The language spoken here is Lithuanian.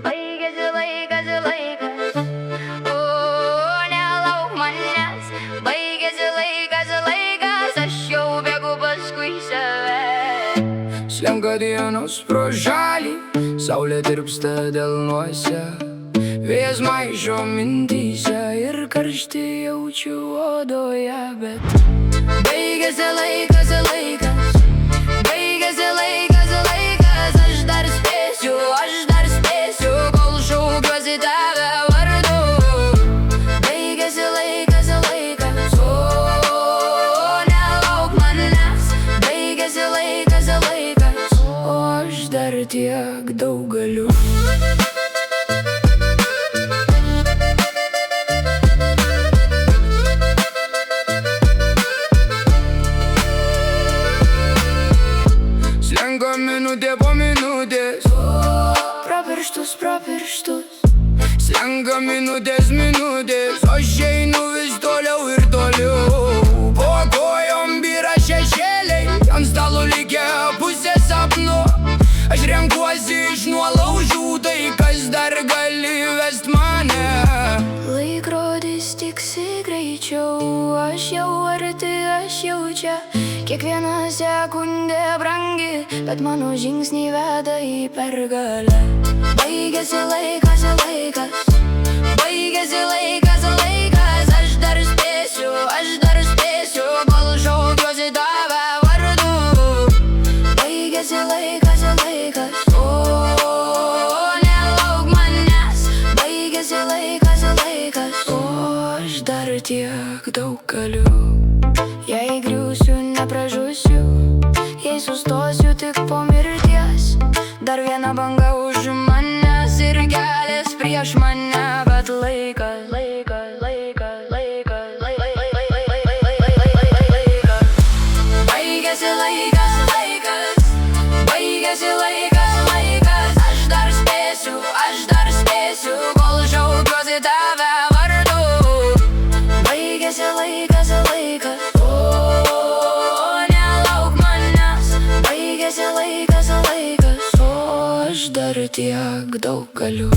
Baigėsi laikas, o nelauk manęs. Baigėsi laikas, aš jau bėgu paskui save. Slenka dienos pro šalį, saulė tirpsta delnuose, vėjas maišo mintyse ir karštį jaučiu odoje, bet baigėsi laikas, baigėsi laikas, aš dar spėsiu, kol šaukiuosi tave vardu. Baigėsi laikas, o nelauk manęs. Baigėsi laikas, o aš dar tiek daug galiu. Slenka minutė po minutės, pro pirštus. Slenka minutės, o aš einu vis toliau ir toliau. Po kojom byra šešėliai, ant stalo likę pusė sapnų. Aš renkuosi iš nuolaužų tai, kas dar gali vest mane. Laikrodis tiksi greičiau, aš jau arti, aš jau čia. Kiekviena sekundė brangi, bet mano žingsniai veda į pergalę. Baigėsi laikas, baigėsi laikas, aš dar spėsiu, kol šaukiuosi tave vardu. Baigėsi laikas, o nelauk manęs. Baigėsi laikas, o aš dar tiek daug galiu. Jei griūsiu, nepražusiu, jei sustosiu tik po mirties. Dar viena banga už manęs ir kelias prieš mane, bet laikas. Baigėsi laikas, baigėsi laikas, aš dar spėsiu, kol šaukiuosi tave vardu. Baigėsi laikas, laikas, o aš dar tiek daug galiu.